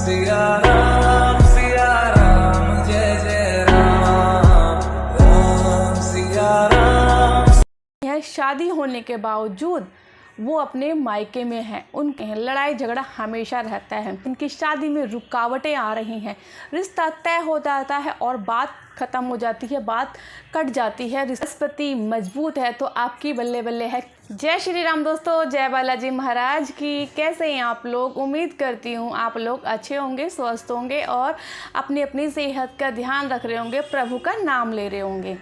सिया राम जय जय राम, राम सिया राम। यह शादी होने के बावजूद वो अपने मायके में हैं, उनके लड़ाई झगड़ा हमेशा रहता है, उनकी शादी में रुकावटें आ रही हैं, रिश्ता तय हो जाता है और बात ख़त्म हो जाती है, बात कट जाती है, रिश्ते मजबूत है तो आपकी बल्ले बल्ले है। जय श्री राम दोस्तों, जय बालाजी महाराज की। कैसे हैं आप लोग? उम्मीद करती हूँ आप लोग अच्छे होंगे, स्वस्थ होंगे और अपनी अपनी सेहत का ध्यान रख रहे होंगे, प्रभु का नाम ले रहे होंगे।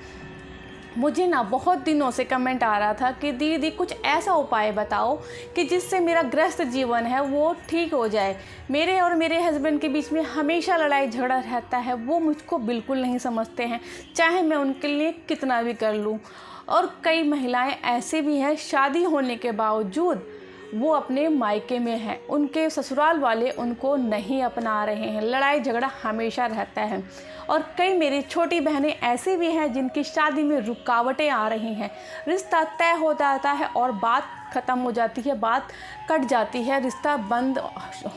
मुझे ना बहुत दिनों से कमेंट आ रहा था कि दीदी कुछ ऐसा उपाय बताओ कि जिससे मेरा ग्रस्त जीवन है वो ठीक हो जाए। मेरे और मेरे हस्बैंड के बीच में हमेशा लड़ाई झगड़ा रहता है, वो मुझको बिल्कुल नहीं समझते हैं, चाहे मैं उनके लिए कितना भी कर लूँ। और कई महिलाएं ऐसे भी हैं, शादी होने के बावजूद वो अपने मायके में हैं, उनके ससुराल वाले उनको नहीं अपना रहे हैं, लड़ाई झगड़ा हमेशा रहता है। और कई मेरी छोटी बहनें ऐसी भी हैं जिनकी शादी में रुकावटें आ रही हैं, रिश्ता तय हो जाता है और बात ख़त्म हो जाती है, बात कट जाती है, रिश्ता बंद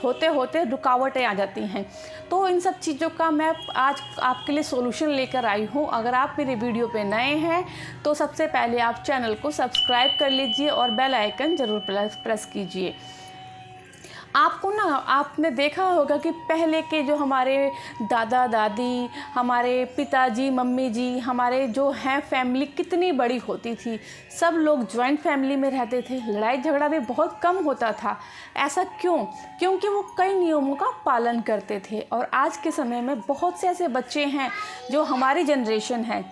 होते होते रुकावटें आ जाती हैं। तो इन सब चीज़ों का मैं आज आपके लिए सॉल्यूशन लेकर आई हूँ। अगर आप मेरे वीडियो पे नए हैं तो सबसे पहले आप चैनल को सब्सक्राइब कर लीजिए और बेल आइकन ज़रूर प्रेस कीजिए। आपको ना, आपने देखा होगा कि पहले के जो हमारे दादा दादी, हमारे पिताजी मम्मी जी, हमारे जो हैं फैमिली कितनी बड़ी होती थी, सब लोग जॉइंट फैमिली में रहते थे, लड़ाई झगड़ा भी बहुत कम होता था। ऐसा क्यों? क्योंकि वो कई नियमों का पालन करते थे। और आज के समय में बहुत से ऐसे बच्चे हैं जो हमारी जनरेशन है,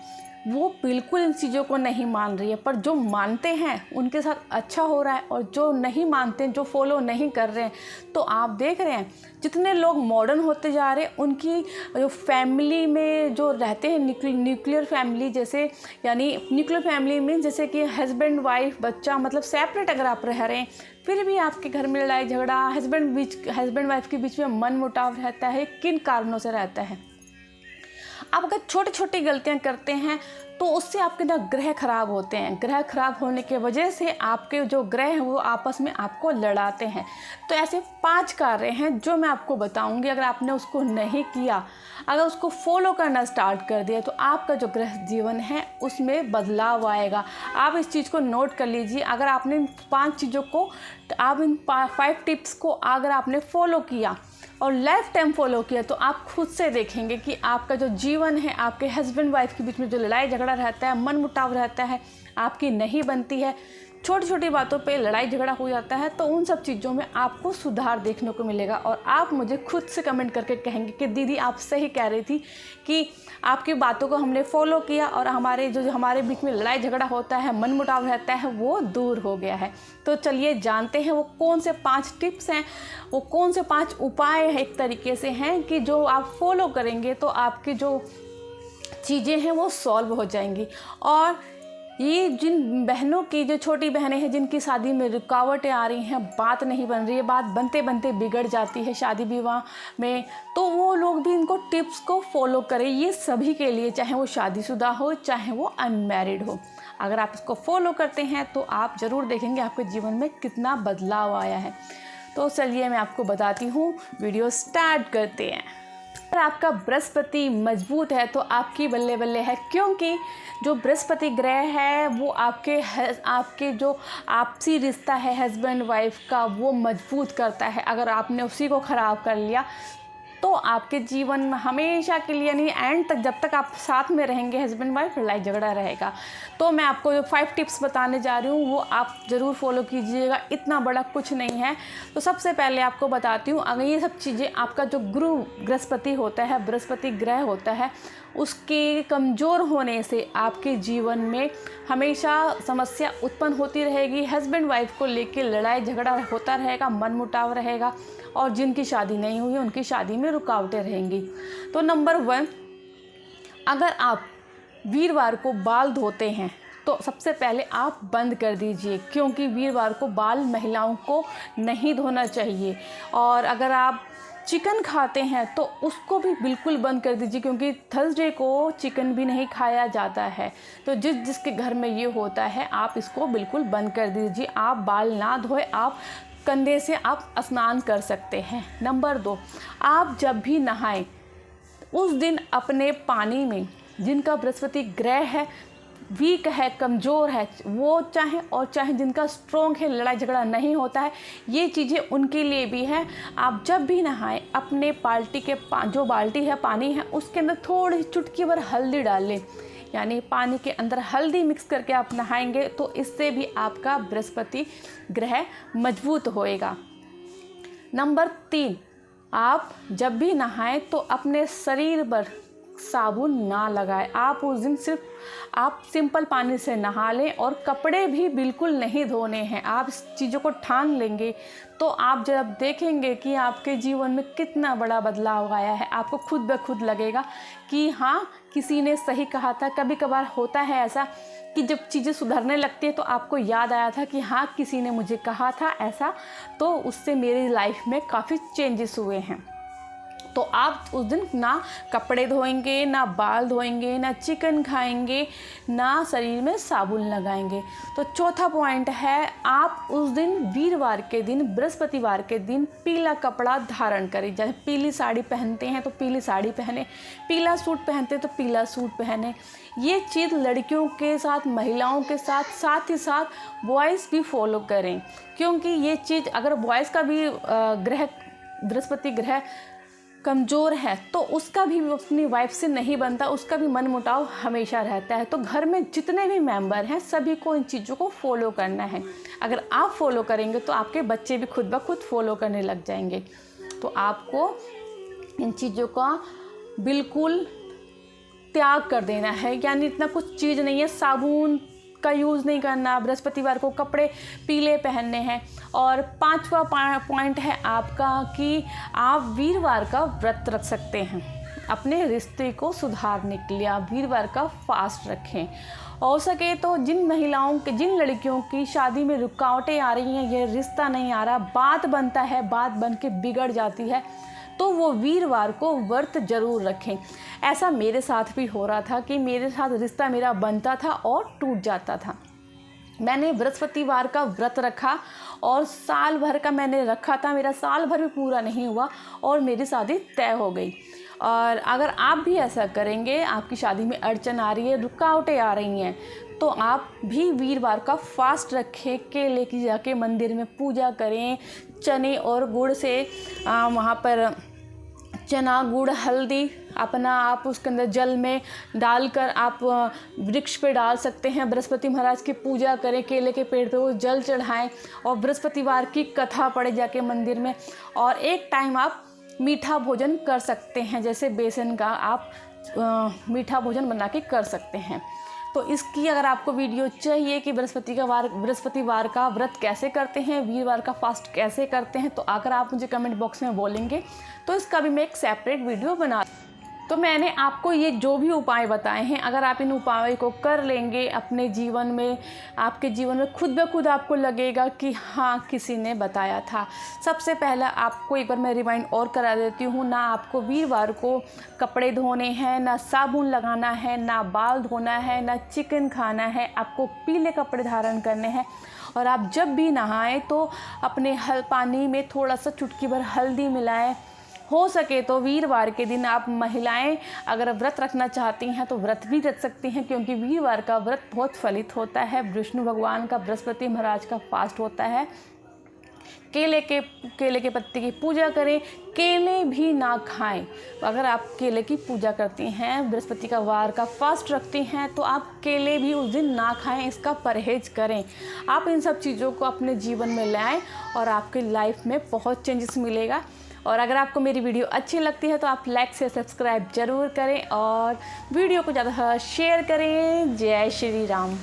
वो बिल्कुल इन चीज़ों को नहीं मान रही है, पर जो मानते हैं उनके साथ अच्छा हो रहा है, और जो नहीं मानते, जो फॉलो नहीं कर रहे हैं, तो आप देख रहे हैं जितने लोग मॉडर्न होते जा रहे हैं, उनकी जो फैमिली में जो रहते हैं न्यूक्लियर फैमिली, जैसे यानी न्यूक्लियर फैमिली में जैसे कि हस्बैंड वाइफ बच्चा, मतलब सेपरेट अगर आप रह रहे हैं, फिर भी आपके घर में लड़ाई झगड़ा, हस्बैंड वाइफ के बीच में मनमुटाव रहता है। किन कारणों से रहता है? आप अगर छोटी छोटी गलतियां करते हैं तो उससे आपके ना ग्रह खराब होते हैं, ग्रह खराब होने की वजह से आपके जो ग्रह हैं वो आपस में आपको लड़ाते हैं। तो ऐसे 5 कार्य हैं जो मैं आपको बताऊंगी, अगर आपने उसको नहीं किया, अगर उसको फॉलो करना स्टार्ट कर दिया, तो आपका जो ग्रह जीवन है उसमें बदलाव आएगा। आप इस चीज़ को नोट कर लीजिए। अगर आपने इन 5 चीज़ों को, आप इन 5 टिप्स को अगर आपने फॉलो किया और लाइफ टाइम फॉलो किया, तो आप खुद से देखेंगे कि आपका जो जीवन है, आपके हस्बैंड वाइफ के बीच में जो लड़ाई झगड़ा रहता है, मनमुटाव रहता है, आपकी नहीं बनती है, छोटी छोटी बातों पे लड़ाई झगड़ा हो जाता है, तो उन सब चीज़ों में आपको सुधार देखने को मिलेगा। और आप मुझे खुद से कमेंट करके कहेंगे कि दीदी आप सही कह रही थी कि आपकी बातों को हमने फॉलो किया और हमारे बीच में लड़ाई झगड़ा होता है, मनमुटाव रहता है, वो दूर हो गया है। तो चलिए जानते हैं वो कौन से 5 टिप्स हैं, वो कौन से 5 उपाय हैं, एक तरीके से हैं कि जो आप फॉलो करेंगे तो आपकी जो चीज़ें हैं वो सॉल्व हो जाएंगी। और ये जिन बहनों की, जो छोटी बहनें हैं जिनकी शादी में रुकावटें आ रही हैं, बात नहीं बन रही है, बात बनते बनते बिगड़ जाती है शादी विवाह में, तो वो लोग भी इनको टिप्स को फॉलो करें। ये सभी के लिए, चाहे वो शादीशुदा हो चाहे वो अनमैरिड हो, अगर आप इसको फॉलो करते हैं तो आप ज़रूर देखेंगे आपके जीवन में कितना बदलाव आया है। तो चलिए मैं आपको बताती हूँ, वीडियो स्टार्ट करते हैं। अगर आपका बृहस्पति मजबूत है तो आपकी बल्ले बल्ले है, क्योंकि जो बृहस्पति ग्रह है वो आपके जो आपसी रिश्ता है हस्बैंड वाइफ का, वो मजबूत करता है। अगर आपने उसी को ख़राब कर लिया तो आपके जीवन में हमेशा के लिए, यानी एंड तक, जब तक आप साथ में रहेंगे हस्बैंड वाइफ, लड़ाई झगड़ा रहेगा। तो मैं आपको जो 5 टिप्स बताने जा रही हूँ वो आप ज़रूर फॉलो कीजिएगा, इतना बड़ा कुछ नहीं है। तो सबसे पहले आपको बताती हूँ, अगर ये सब चीज़ें, आपका जो गुरु बृहस्पति होता है, बृहस्पति ग्रह होता है, उसके कमज़ोर होने से आपके जीवन में हमेशा समस्या उत्पन्न होती रहेगी, हस्बैंड वाइफ को लेकर लड़ाई झगड़ा होता रहेगा, मनमुटाव रहेगा, और जिनकी शादी नहीं हुई उनकी शादी में रुकावटें रहेंगी। तो नंबर 1, अगर आप वीरवार को बाल धोते हैं तो सबसे पहले आप बंद कर दीजिए, क्योंकि वीरवार को बाल महिलाओं को नहीं धोना चाहिए। और अगर आप चिकन खाते हैं तो उसको भी बिल्कुल बंद कर दीजिए, क्योंकि थर्सडे को चिकन भी नहीं खाया जाता है। तो जिसके घर में ये होता है, आप इसको बिल्कुल बंद कर दीजिए। आप बाल ना धोए, आप कंधे से आप स्नान कर सकते हैं। नंबर 2, आप जब भी नहाएं उस दिन अपने पानी में जिनका बृहस्पति ग्रह है वीक है, कमज़ोर है, वो चाहे जिनका स्ट्रॉन्ग है, लड़ाई झगड़ा नहीं होता है, ये चीज़ें उनके लिए भी हैं। आप जब भी नहाएं अपने बाल्टी के जो बाल्टी है पानी है उसके अंदर थोड़ी चुटकी भर हल्दी डाल लें, यानी पानी के अंदर हल्दी मिक्स करके आप नहाएंगे तो इससे भी आपका बृहस्पति ग्रह मजबूत होएगा। नंबर 3, आप जब भी नहाएं तो अपने शरीर पर साबुन ना लगाएं। आप उस दिन सिर्फ आप सिंपल पानी से नहा लें और कपड़े भी बिल्कुल नहीं धोने हैं। आप इस चीज़ों को ठान लेंगे तो आप जब देखेंगे कि आपके जीवन में कितना बड़ा बदलाव आया है, आपको खुद ब खुद लगेगा कि हाँ, किसी ने सही कहा था। कभी कभार होता है ऐसा कि जब चीज़ें सुधरने लगती है तो आपको याद आया था कि हाँ, किसी ने मुझे कहा था ऐसा, तो उससे मेरी लाइफ में काफ़ी चेंजेस हुए हैं। तो आप उस दिन ना कपड़े धोएंगे, ना बाल धोएंगे, ना चिकन खाएंगे, ना शरीर में साबुन लगाएंगे। तो चौथा पॉइंट है, आप उस दिन वीरवार के दिन, बृहस्पतिवार के दिन पीला कपड़ा धारण करें। जैसे पीली साड़ी पहनते हैं तो पीली साड़ी पहने, पीला सूट पहनते हैं तो पीला सूट पहने। ये चीज़ लड़कियों के साथ, महिलाओं के साथ ही साथ बॉयज़ भी फॉलो करें, क्योंकि ये चीज़ अगर बॉयज़ का भी ग्रह बृहस्पति ग्रह कमज़ोर है तो उसका भी अपनी वाइफ से नहीं बनता, उसका भी मनमुटाव हमेशा रहता है। तो घर में जितने भी मेंबर हैं सभी को इन चीज़ों को फॉलो करना है। अगर आप फॉलो करेंगे तो आपके बच्चे भी खुद ब खुद फॉलो करने लग जाएंगे। तो आपको इन चीज़ों का बिल्कुल त्याग कर देना है, यानी इतना कुछ चीज़ नहीं है। साबुन का यूज़ नहीं करना, बृहस्पतिवार को कपड़े पीले पहनने हैं। और 5वां पॉइंट है आपका कि आप वीरवार का व्रत रख सकते हैं अपने रिश्ते को सुधारने के लिए। आप वीरवार का फास्ट रखें। हो सके तो जिन लड़कियों की शादी में रुकावटें आ रही हैं, ये रिश्ता नहीं आ रहा, बात बनता है, बात बन के बिगड़ जाती है, तो वो वीरवार को व्रत ज़रूर रखें। ऐसा मेरे साथ भी हो रहा था कि मेरे साथ रिश्ता मेरा बनता था और टूट जाता था। मैंने बृहस्पतिवार का व्रत रखा और साल भर का मैंने रखा था, मेरा साल भर भी पूरा नहीं हुआ और मेरी शादी तय हो गई। और अगर आप भी ऐसा करेंगे, आपकी शादी में अड़चन आ रही है, रुकावटें आ रही हैं, तो आप भी वीरवार का फास्ट रखें, केले की जाके मंदिर में पूजा करें, चने और गुड़ से वहाँ पर चना, गुड़, हल्दी आप उसके अंदर जल में डालकर आप वृक्ष पे डाल सकते हैं। बृहस्पति महाराज की पूजा करें, केले के पेड़ पे वो जल चढ़ाएं और बृहस्पतिवार की कथा पढ़े जाके मंदिर में। और एक टाइम आप मीठा भोजन कर सकते हैं, जैसे बेसन का आप मीठा भोजन बना के कर सकते हैं। तो इसकी अगर आपको वीडियो चाहिए कि बृहस्पतिवार का व्रत कैसे करते हैं, वीरवार का फास्ट कैसे करते हैं, तो अगर आप मुझे कमेंट बॉक्स में बोलेंगे तो इसका भी मैं एक सेपरेट वीडियो बना। तो मैंने आपको ये जो भी उपाय बताए हैं, अगर आप इन उपायों को कर लेंगे अपने जीवन में, आपके जीवन में खुद ब खुद आपको लगेगा कि हाँ, किसी ने बताया था। सबसे पहला आपको एक बार मैं रिमाइंड और करा देती हूँ, ना आपको वीरवार को कपड़े धोने हैं, ना साबुन लगाना है, ना बाल धोना है, ना चिकन खाना है। आपको पीले कपड़े धारण करने हैं और आप जब भी नहाएं तो अपने पानी में थोड़ा सा चुटकी भर हल्दी मिलाएं। हो सके तो वीरवार के दिन आप महिलाएं अगर व्रत रखना चाहती हैं तो व्रत भी रख सकती हैं, क्योंकि वीरवार का व्रत बहुत फलित होता है। विष्णु भगवान का, बृहस्पति महाराज का फास्ट होता है। केले के पत्ते की पूजा करें, केले भी ना खाएं। अगर आप केले की पूजा करती हैं, बृहस्पति का वार का फास्ट रखती हैं, तो आप केले भी उस दिन ना खाएं, इसका परहेज करें। आप इन सब चीज़ों को अपने जीवन में लाएं और आपकी लाइफ में बहुत चेंजेस मिलेगा। और अगर आपको मेरी वीडियो अच्छी लगती है तो आप लाइक से सब्सक्राइब ज़रूर करें और वीडियो को ज़्यादा शेयर करें। जय श्री राम।